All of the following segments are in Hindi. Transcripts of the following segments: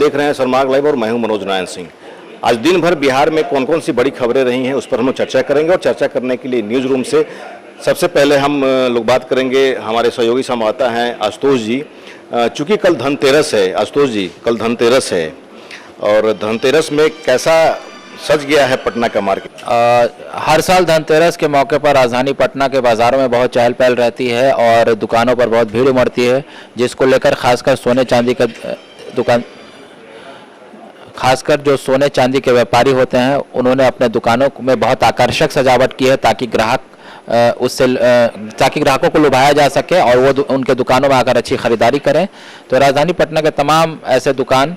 देख रहे हैं सनमार्ग लाइव और मैं हूं मनोज नारायण सिंह। आज दिन भर बिहार में कौन कौन सी बड़ी खबरें रही हैं उस पर हम लोग चर्चा करेंगे और चर्चा करने के लिए न्यूज़ रूम से सबसे पहले हम लोग बात करेंगे हमारे सहयोगी संवाददाता हैं आशुतोष जी। चूँकि कल धनतेरस है, आशुतोष जी कल धनतेरस है और धनतेरस में कैसा सज गया है पटना का मार्केट? हर साल धनतेरस के मौके पर राजधानी पटना के बाज़ारों में बहुत चहल पहल रहती है और दुकानों पर बहुत भीड़ उमड़ती है, जिसको लेकर खासकर सोने चांदी का दुकान खासकर जो सोने चांदी के व्यापारी होते हैं उन्होंने अपने दुकानों में बहुत आकर्षक सजावट की है ताकि ग्राहकों को लुभाया जा सके और वो उनके दुकानों में आकर अच्छी खरीदारी करें। तो राजधानी पटना के तमाम ऐसे दुकान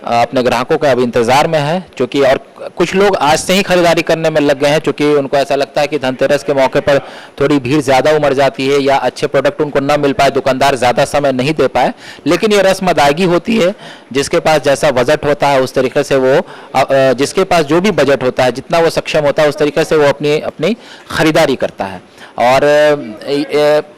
अपने ग्राहकों का अब इंतज़ार में है, क्योंकि और कुछ लोग आज से ही खरीदारी करने में लग गए हैं, क्योंकि उनको ऐसा लगता है कि धनतेरस के मौके पर थोड़ी भीड़ ज़्यादा उमड़ जाती है या अच्छे प्रोडक्ट उनको न मिल पाए, दुकानदार ज़्यादा समय नहीं दे पाए। लेकिन ये रस्म अदायगी होती है, जिसके पास जैसा बजट होता है उस तरीके से वो जिसके पास जो भी बजट होता है, जितना वो सक्षम होता है उस तरीके से वो अपनी खरीदारी करता है। और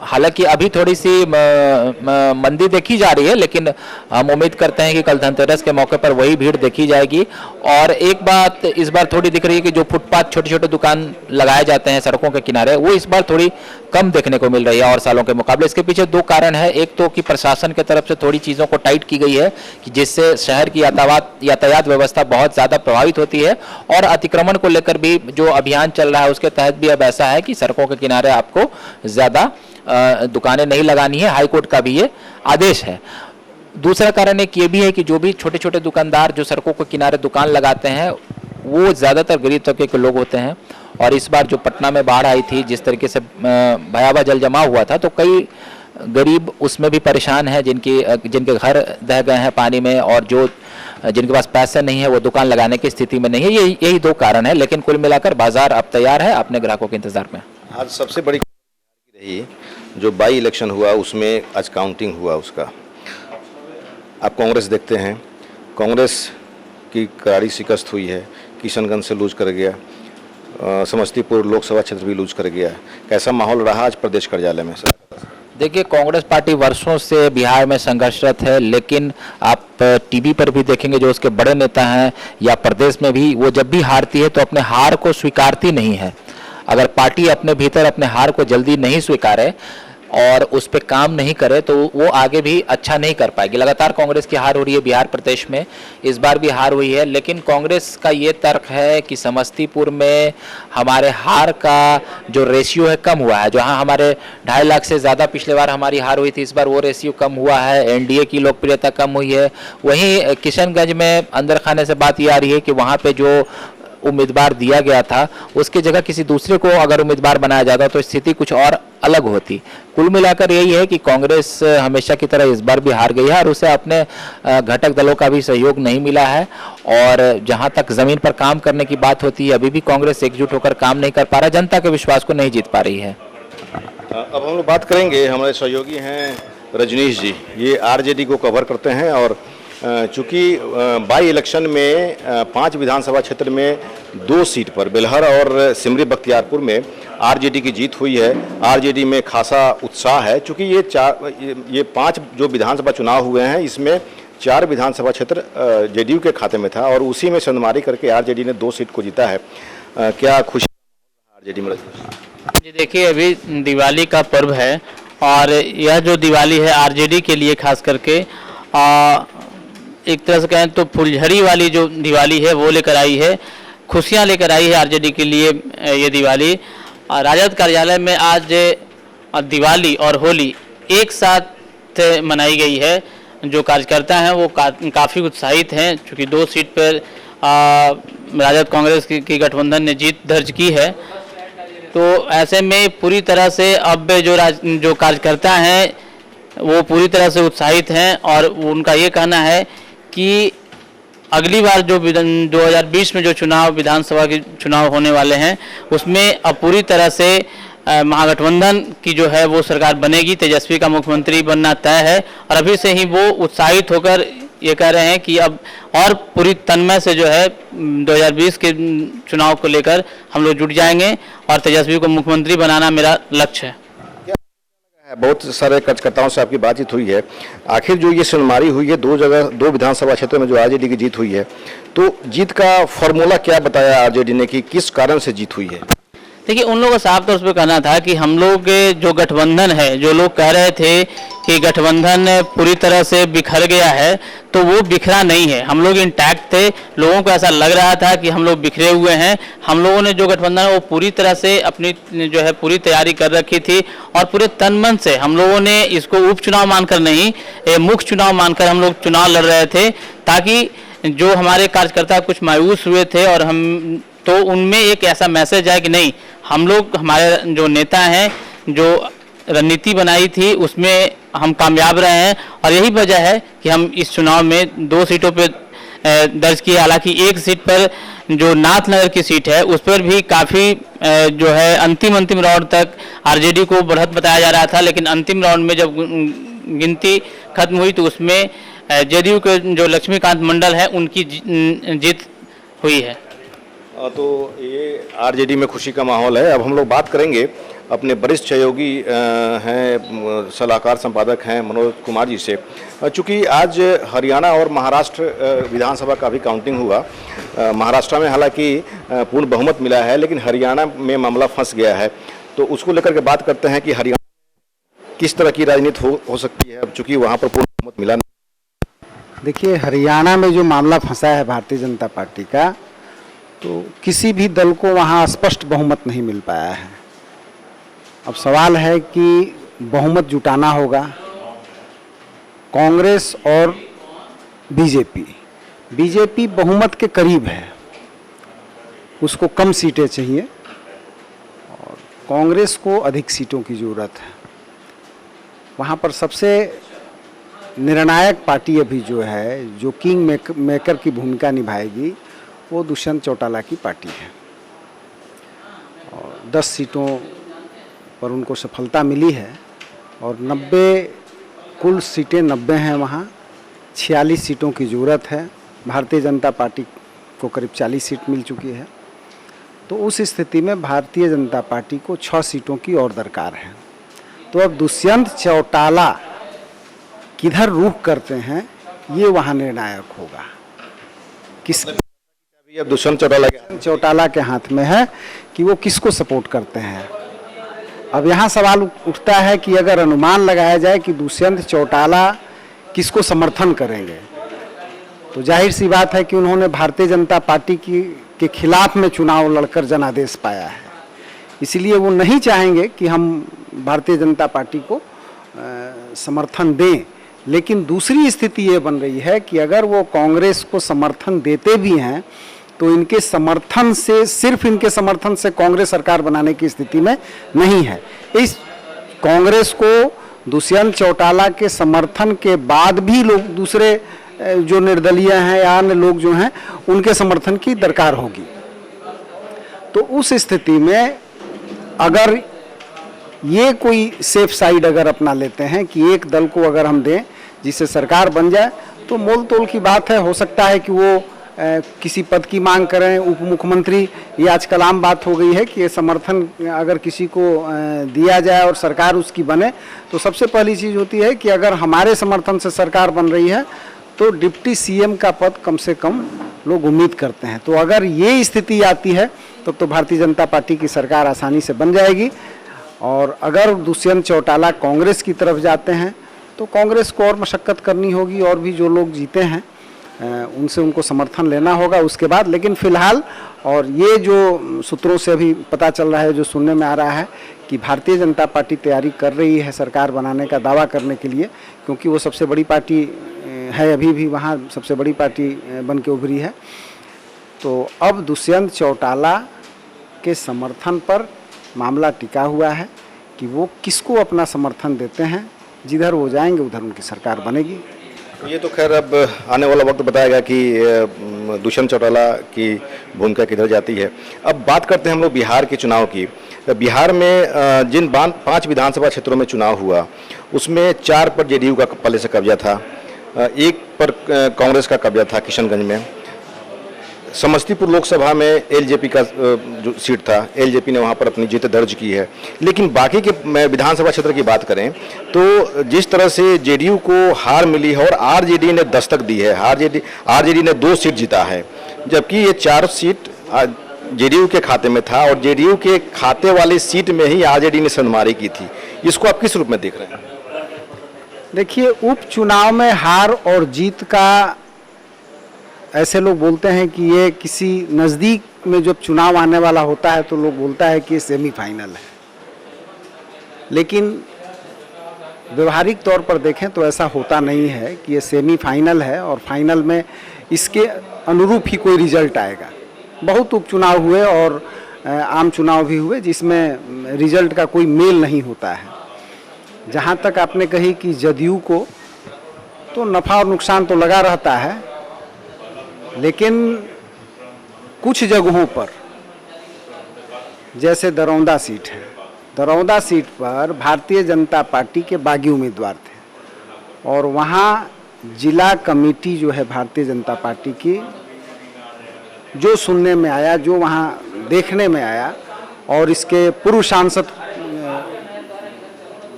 हालांकि अभी थोड़ी सी मंदी देखी जा रही है, लेकिन हम उम्मीद करते हैं कि कल धनतेरस के मौके पर वही भीड़ देखी जाएगी। और एक बात इस बार थोड़ी दिख रही है कि जो फुटपाथ छोटे छोटे दुकान लगाए जाते हैं सड़कों के किनारे, वो इस बार थोड़ी कम देखने को मिल रही है और सालों के मुकाबले। इसके पीछे दो कारण है। एक तो कि प्रशासन की तरफ से थोड़ी चीज़ों को टाइट की गई है कि जिससे शहर की यातायात व्यवस्था बहुत ज़्यादा प्रभावित होती है, और अतिक्रमण को लेकर भी जो अभियान चल रहा है उसके तहत भी अब ऐसा है कि सड़कों के किनारे आपको ज़्यादा दुकानें नहीं लगानी है। हाईकोर्ट का भी ये आदेश है। दूसरा कारण एक ये भी है कि जो भी छोटे छोटे दुकानदार जो सड़कों के किनारे दुकान लगाते हैं वो ज़्यादातर गरीब तबके के लोग होते हैं, और इस बार जो पटना में बाढ़ आई थी, जिस तरीके से भयावह जल जमा हुआ था, तो कई गरीब उसमें भी परेशान हैं, जिनके घर दह गए हैं पानी में, और जिनके पास पैसे नहीं है वो दुकान लगाने की स्थिति में नहीं है। यही दो कारण है, लेकिन कुल मिलाकर बाजार अब तैयार है अपने ग्राहकों के इंतजार में। आज सबसे बड़ी रही जो बाई इलेक्शन हुआ उसमें आज काउंटिंग हुआ उसका। आप कांग्रेस देखते हैं, कांग्रेस की करारी शिकस्त हुई है, किशनगंज से लूज कर गया, समस्तीपुर लोकसभा क्षेत्र भी लूज कर गया। कैसा माहौल रहा आज प्रदेश कार्यालय में? देखिए, कांग्रेस पार्टी वर्षों से बिहार में संघर्षरत है, लेकिन आप टीवी पर भी देखेंगे जो उसके बड़े नेता हैं या प्रदेश में भी, वो जब भी हारती है तो अपने हार को स्वीकारती नहीं है। अगर पार्टी अपने भीतर अपने हार को जल्दी नहीं स्वीकारे और उस पर काम नहीं करे तो वो आगे भी अच्छा नहीं कर पाएगी। लगातार कांग्रेस की हार हो रही है बिहार प्रदेश में, इस बार भी हार हुई है। लेकिन कांग्रेस का ये तर्क है कि समस्तीपुर में हमारे हार का जो रेशियो है कम हुआ है। जहाँ हमारे 2.5 लाख से ज़्यादा पिछले बार हमारी हार हुई थी, इस बार वो रेशियो कम हुआ है। एनडीए की लोकप्रियता कम हुई है। वहीं किशनगंज में अंदर खाने से बात ये आ रही है कि वहाँ पर जो उम्मीदवार दिया गया था उसकी जगह किसी दूसरे को अगर उम्मीदवार बनाया जाता तो स्थिति कुछ और अलग होती। कुल मिलाकर यही है कि कांग्रेस हमेशा की तरह इस बार भी हार गई है और उसे अपने घटक दलों का भी सहयोग नहीं मिला है। और जहां तक जमीन पर काम करने की बात होती है, अभी भी कांग्रेस एकजुट होकर काम नहीं कर पा रहा, जनता के विश्वास को नहीं जीत पा रही है। अब हम लोग बात करेंगे, हमारे सहयोगी हैं रजनीश जी, ये आरजेडी को कवर करते हैं। और चूँकि बाई इलेक्शन में 5 विधानसभा क्षेत्र में 2 सीट पर बेलहर और सिमरी बख्तियारपुर में आरजेडी की जीत हुई है। आरजेडी में खासा उत्साह है, चूँकि ये 5 जो विधानसभा चुनाव हुए हैं इसमें 4 विधानसभा क्षेत्र जेडीयू के खाते में था और उसी में संदमारी करके आरजेडी ने 2 सीट को जीता है। क्या खुशी आरजेडी में? जी देखिए, अभी दिवाली का पर्व है और यह जो दिवाली है आरजेडी के लिए खास करके एक तरह से कहें तो फुलझड़ी वाली जो दिवाली है वो लेकर आई है, खुशियां लेकर आई है आरजेडी के लिए ये दिवाली। राजद कार्यालय में आज दिवाली और होली एक साथ मनाई गई है। जो कार्यकर्ता हैं वो काफ़ी उत्साहित हैं, क्योंकि 2 सीट पर राजद कांग्रेस की गठबंधन ने जीत दर्ज की है। तो ऐसे में पूरी तरह से अब जो कार्यकर्ता हैं वो पूरी तरह से उत्साहित हैं और उनका ये कहना है कि अगली बार जो 2020 में जो विधानसभा के चुनाव होने वाले हैं उसमें अब पूरी तरह से महागठबंधन की जो है वो सरकार बनेगी, तेजस्वी का मुख्यमंत्री बनना तय है। और अभी से ही वो उत्साहित होकर ये कह रहे हैं कि अब और पूरी तन्मय से जो है 2020 के चुनाव को लेकर हम लोग जुट जाएंगे और तेजस्वी को मुख्यमंत्री बनाना मेरा लक्ष्य है। बहुत सारे कार्यकर्ताओं से आपकी बातचीत हुई है, आखिर जो ये सुनवाई हुई है दो विधानसभा क्षेत्रों में जो आरजेडी की जीत हुई है, तो जीत का फॉर्मूला क्या बताया आरजेडी ने कि किस कारण से जीत हुई है? देखिए, उन लोगों को साफ तौर पर कहना था कि हम लोग जो गठबंधन है, जो लोग कह रहे थे कि गठबंधन पूरी तरह से बिखर गया है, तो वो बिखरा नहीं है। हम लोग इंटैक्ट थे। लोगों को ऐसा लग रहा था कि हम लोग बिखरे हुए हैं। हम लोगों ने जो गठबंधन है वो पूरी तरह से अपनी जो है पूरी तैयारी कर रखी थी और पूरे तन मन से हम लोगों ने इसको उपचुनाव मानकर नहीं, मुख्य चुनाव मानकर हम लोग चुनाव लड़ रहे थे, ताकि जो हमारे कार्यकर्ता कुछ मायूस हुए थे और हम तो उनमें एक ऐसा मैसेज है कि नहीं, हम लोग, हमारे जो नेता हैं, जो रणनीति बनाई थी उसमें हम कामयाब रहे हैं और यही वजह है कि हम इस चुनाव में 2 सीटों पे दर्ज किए। हालांकि एक सीट पर जो नाथनगर की सीट है उस पर भी काफ़ी जो है अंतिम राउंड तक आरजेडी को बढ़त बताया जा रहा था, लेकिन अंतिम राउंड में जब गिनती खत्म हुई तो उसमें जेडीयू के जो लक्ष्मीकांत मंडल है उनकी जीत हुई है। तो ये आरजेडी में खुशी का माहौल है। अब हम लोग बात करेंगे अपने वरिष्ठ सहयोगी हैं, सलाहकार संपादक हैं मनोज कुमार जी से। चूँकि आज हरियाणा और महाराष्ट्र विधानसभा का भी काउंटिंग हुआ, महाराष्ट्र में हालांकि पूर्ण बहुमत मिला है, लेकिन हरियाणा में मामला फंस गया है, तो उसको लेकर के बात करते हैं कि हरियाणा किस तरह की राजनीति हो सकती है, चूँकि वहाँ पर पूर्ण बहुमत मिला नहीं। देखिए, हरियाणा में जो मामला फंसा है भारतीय जनता पार्टी का, तो किसी भी दल को वहाँ स्पष्ट बहुमत नहीं मिल पाया है। अब सवाल है कि बहुमत जुटाना होगा। कांग्रेस और बीजेपी बहुमत के करीब है, उसको कम सीटें चाहिए और कांग्रेस को अधिक सीटों की ज़रूरत है। वहाँ पर सबसे निर्णायक पार्टी अभी जो है, जो किंग मेकर की भूमिका निभाएगी, वो दुष्यंत चौटाला की पार्टी है और 10 सीटों पर उनको सफलता मिली है और 90 कुल सीटें 90 हैं, वहाँ 46 सीटों की ज़रूरत है। भारतीय जनता पार्टी को करीब 40 सीट मिल चुकी है, तो उस स्थिति में भारतीय जनता पार्टी को 6 सीटों की और दरकार है। तो अब दुष्यंत चौटाला किधर रुख करते हैं, ये वहाँ निर्णायक होगा। किस अब दुष्यंत चौटाला के हाथ में है कि वो किसको सपोर्ट करते हैं। अब यहाँ सवाल उठता है कि अगर अनुमान लगाया जाए कि दुष्यंत चौटाला किसको समर्थन करेंगे, तो जाहिर सी बात है कि उन्होंने भारतीय जनता पार्टी के खिलाफ में चुनाव लड़कर जनादेश पाया है, इसलिए वो नहीं चाहेंगे कि हम भारतीय जनता पार्टी को समर्थन दें। लेकिन दूसरी स्थिति ये बन रही है कि अगर वो कांग्रेस को समर्थन देते भी हैं तो इनके समर्थन से, सिर्फ इनके समर्थन से कांग्रेस सरकार बनाने की स्थिति में नहीं है। इस कांग्रेस को दुष्यंत चौटाला के समर्थन के बाद भी लोग, दूसरे जो निर्दलीय हैं या अन्य लोग जो हैं, उनके समर्थन की दरकार होगी। तो उस स्थिति में अगर ये कोई सेफ साइड अगर अपना लेते हैं कि एक दल को अगर हम दें जिससे सरकार बन जाए, तो मोल तोल की बात है। हो सकता है कि वो किसी पद की मांग करें, उप मुख्यमंत्री, ये आजकल आम बात हो गई है कि समर्थन अगर किसी को दिया जाए और सरकार उसकी बने, तो सबसे पहली चीज़ होती है कि अगर हमारे समर्थन से सरकार बन रही है तो डिप्टी सीएम का पद कम से कम लोग उम्मीद करते हैं। तो अगर ये स्थिति आती है तो भारतीय जनता पार्टी की सरकार आसानी से बन जाएगी। और अगर दुष्यंत चौटाला कांग्रेस की तरफ जाते हैं तो कांग्रेस को और मशक्कत करनी होगी, और भी जो लोग जीते हैं उनसे उनको समर्थन लेना होगा उसके बाद। लेकिन फिलहाल, और ये जो सूत्रों से अभी पता चल रहा है, जो सुनने में आ रहा है कि भारतीय जनता पार्टी तैयारी कर रही है सरकार बनाने का दावा करने के लिए, क्योंकि वो सबसे बड़ी पार्टी है, अभी भी वहाँ सबसे बड़ी पार्टी बन के उभरी है। तो अब दुष्यंत चौटाला के समर्थन पर मामला टिका हुआ है कि वो किसको अपना समर्थन देते हैं। जिधर वो जाएंगे उधर उनकी सरकार बनेगी। ये तो खैर अब आने वाला वक्त बताएगा कि दुष्यंत चौटाला की भूमिका किधर जाती है। अब बात करते हैं हम लोग बिहार के चुनाव की। बिहार में जिन 5 विधानसभा क्षेत्रों में चुनाव हुआ, उसमें 4 पर जेडीयू का पहले से कब्जा था, 1 पर कांग्रेस का कब्जा था किशनगंज में। समस्तीपुर लोकसभा में एलजेपी का जो सीट था, एलजेपी ने वहाँ पर अपनी जीत दर्ज की है। लेकिन बाकी के विधानसभा क्षेत्र की बात करें तो जिस तरह से जेडीयू को हार मिली है और आरजेडी ने दस्तक दी है, आरजेडी ने 2 सीट जीता है, जबकि ये 4 सीट जेडीयू के खाते में था और जेडीयू के खाते वाली सीट में ही आरजेडी ने संधमारी की थी। इसको आप किस रूप में देख रहे हैं? देखिए, उपचुनाव में हार और जीत का ऐसे लोग बोलते हैं कि ये किसी नज़दीक में जब चुनाव आने वाला होता है तो लोग बोलता है कि ये सेमीफाइनल है, लेकिन व्यवहारिक तौर पर देखें तो ऐसा होता नहीं है कि ये सेमीफाइनल है और फाइनल में इसके अनुरूप ही कोई रिजल्ट आएगा। बहुत उपचुनाव हुए और आम चुनाव भी हुए जिसमें रिजल्ट का कोई मेल नहीं होता है। जहाँ तक आपने कही कि जदयू को तो नफ़ा और नुकसान तो लगा रहता है, लेकिन कुछ जगहों पर जैसे दरौंदा सीट है, दरौंदा सीट पर भारतीय जनता पार्टी के बागी उम्मीदवार थे और वहाँ जिला कमेटी जो है भारतीय जनता पार्टी की, जो सुनने में आया, जो वहाँ देखने में आया, और इसके पूर्व सांसद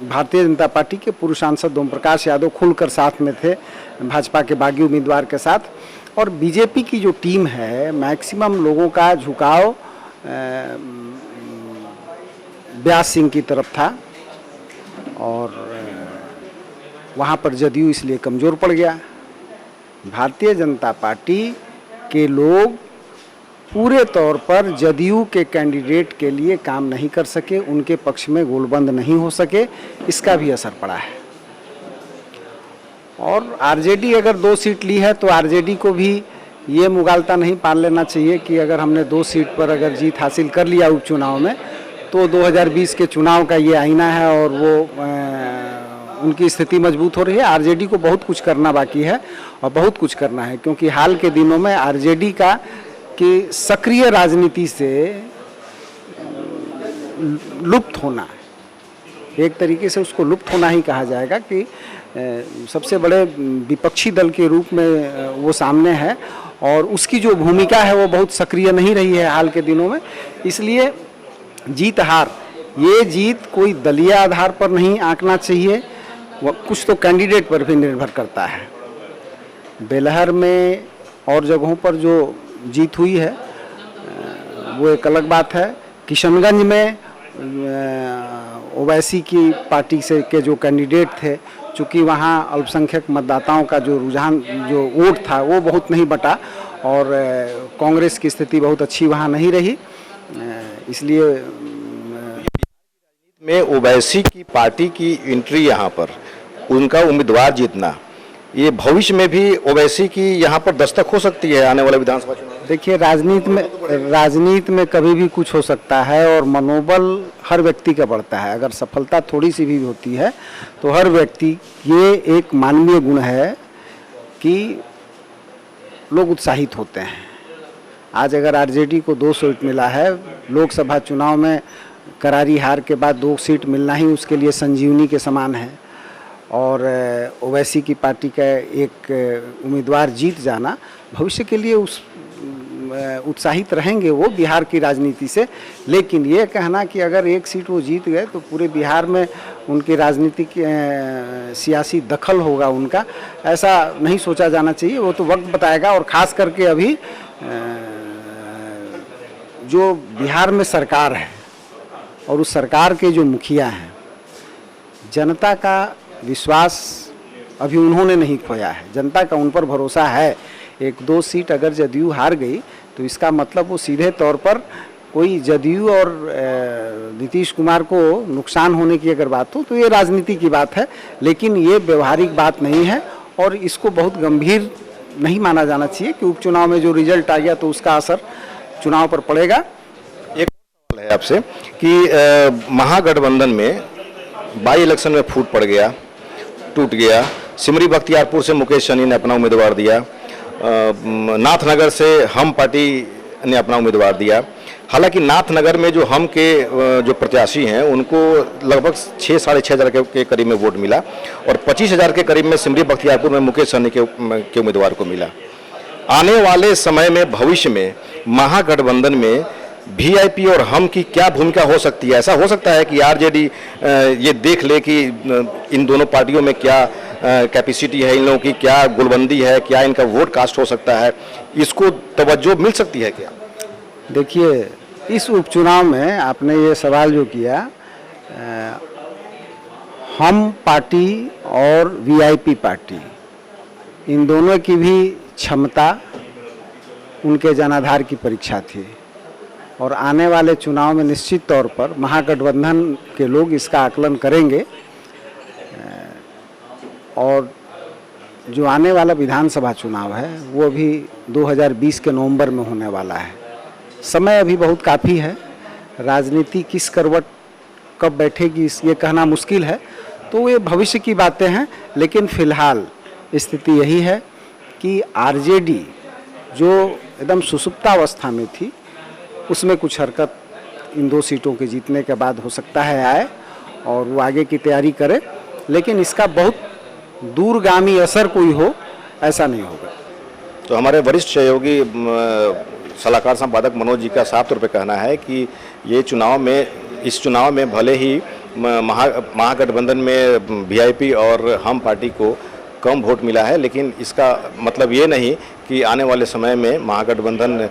भारतीय जनता पार्टी के पूर्व सांसद ओम प्रकाश यादव खुलकर साथ में थे भाजपा के बागी उम्मीदवार के साथ, और बीजेपी की जो टीम है मैक्सिमम लोगों का झुकाव व्यास सिंह की तरफ था और वहाँ पर जदयू इसलिए कमज़ोर पड़ गया। भारतीय जनता पार्टी के लोग पूरे तौर पर जदयू के कैंडिडेट के लिए काम नहीं कर सके, उनके पक्ष में गोलबंद नहीं हो सके, इसका भी असर पड़ा है। और आरजेडी अगर 2 सीट ली है तो आरजेडी को भी ये मुगालता नहीं पाल लेना चाहिए कि अगर हमने 2 सीट पर अगर जीत हासिल कर लिया उपचुनाव में तो 2020 के चुनाव का ये आईना है और वो उनकी स्थिति मजबूत हो रही है। आरजेडी को बहुत कुछ करना बाकी है और बहुत कुछ करना है, क्योंकि हाल के दिनों में आरजेडी का कि सक्रिय राजनीति से लुप्त होना है, एक तरीके से उसको लुप्त होना ही कहा जाएगा कि सबसे बड़े विपक्षी दल के रूप में वो सामने है और उसकी जो भूमिका है वो बहुत सक्रिय नहीं रही है हाल के दिनों में। इसलिए जीत हार, ये जीत कोई दलीय आधार पर नहीं आंकना चाहिए, वो कुछ तो कैंडिडेट पर भी निर्भर करता है। बेलहर में और जगहों पर जो जीत हुई है वो एक अलग बात है। किशनगंज में ओवैसी की पार्टी से के जो कैंडिडेट थे, चूँकि वहाँ अल्पसंख्यक मतदाताओं का जो रुझान, जो वोट था वो बहुत नहीं बटा और कांग्रेस की स्थिति बहुत अच्छी वहाँ नहीं रही, इसलिए में ओवैसी की पार्टी की एंट्री यहाँ पर, उनका उम्मीदवार जीतना, ये भविष्य में भी ओवैसी की यहाँ पर दस्तक हो सकती है आने वाले विधानसभा चुनाव? देखिए, राजनीति में कभी भी कुछ हो सकता है और मनोबल हर व्यक्ति का बढ़ता है। अगर सफलता थोड़ी सी भी होती है तो हर व्यक्ति, ये एक मानवीय गुण है कि लोग उत्साहित होते हैं। आज अगर आरजेडी को 2 सीट मिला है, लोकसभा चुनाव में करारी हार के बाद 2 सीट मिलना ही उसके लिए संजीवनी के समान है और ओवैसी की पार्टी का एक उम्मीदवार जीत जाना भविष्य के लिए उस उत्साहित रहेंगे वो बिहार की राजनीति से। लेकिन ये कहना कि अगर 1 सीट वो जीत गए तो पूरे बिहार में उनकी राजनीतिक सियासी दखल होगा उनका, ऐसा नहीं सोचा जाना चाहिए। वो तो वक्त बताएगा। और ख़ास करके अभी जो बिहार में सरकार है और उस सरकार के जो मुखिया हैं, जनता का विश्वास अभी उन्होंने नहीं खोया है, जनता का उन पर भरोसा है। 1-2 सीट अगर जदयू हार गई तो इसका मतलब वो सीधे तौर पर कोई जदयू और नीतीश कुमार को नुकसान होने की अगर बात हो तो ये राजनीति की बात है, लेकिन ये व्यवहारिक बात नहीं है और इसको बहुत गंभीर नहीं माना जाना चाहिए कि उपचुनाव में जो रिजल्ट आ गया तो उसका असर चुनाव पर पड़ेगा। एक सवाल है आपसे कि महागठबंधन में बाई इलेक्शन में फूट पड़ गया, टूट गया। सिमरी बख्तियारपुर से मुकेश सहनी ने अपना उम्मीदवार दिया, नाथनगर से हम पार्टी ने अपना उम्मीदवार दिया। हालांकि नाथनगर में जो हम के जो प्रत्याशी हैं उनको लगभग 6-6.5 हज़ार के करीब में वोट मिला और 25,000 के करीब में सिमरी बख्तियारपुर में मुकेश सहनी के उम्मीदवार को मिला। आने वाले समय में भविष्य में महागठबंधन में वीआईपी और हम की क्या भूमिका हो सकती है? ऐसा हो सकता है कि आरजेडी ये देख ले कि इन दोनों पार्टियों में क्या कैपेसिटी है, इन लोगों की क्या गुलबंदी है, क्या इनका वोट कास्ट हो सकता है, इसको तवज्जो मिल सकती है क्या? देखिए, इस उपचुनाव में आपने ये सवाल जो किया, हम पार्टी और वीआईपी पार्टी, इन दोनों की भी क्षमता उनके जनाधार की परीक्षा थी और आने वाले चुनाव में निश्चित तौर पर महागठबंधन के लोग इसका आकलन करेंगे और जो आने वाला विधानसभा चुनाव है वो भी 2020 के नवंबर में होने वाला है। समय अभी बहुत काफ़ी है, राजनीति किस करवट कब बैठेगी ये कहना मुश्किल है, तो ये भविष्य की बातें हैं। लेकिन फिलहाल स्थिति यही है कि आरजेडी जो एकदम सुसुप्तावस्था में थी, उसमें कुछ हरकत इन 2 सीटों के जीतने के बाद हो सकता है आए और वो आगे की तैयारी करे, लेकिन इसका बहुत दूरगामी असर कोई हो ऐसा नहीं होगा। तो हमारे वरिष्ठ सहयोगी सलाहकार संपादक मनोज जी का साफ तौर पे कहना है कि ये इस चुनाव में भले ही महागठबंधन में वीआईपी और हम पार्टी को कम वोट मिला है, लेकिन इसका मतलब ये नहीं कि आने वाले समय में महागठबंधन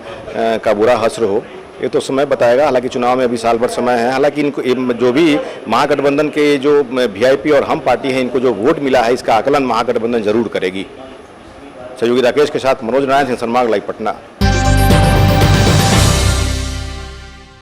का बुरा हश्र हो। ये तो समय बताएगा। हालांकि चुनाव में अभी साल भर समय है। हालांकि इनको जो भी महागठबंधन के जो वीआईपी और हम पार्टी है, इनको जो वोट मिला है, इसका आकलन महागठबंधन जरूर करेगी। सहयोगी राकेश के साथ मनोज नारायण सिंह, सनमार्ग लाइव, पटना।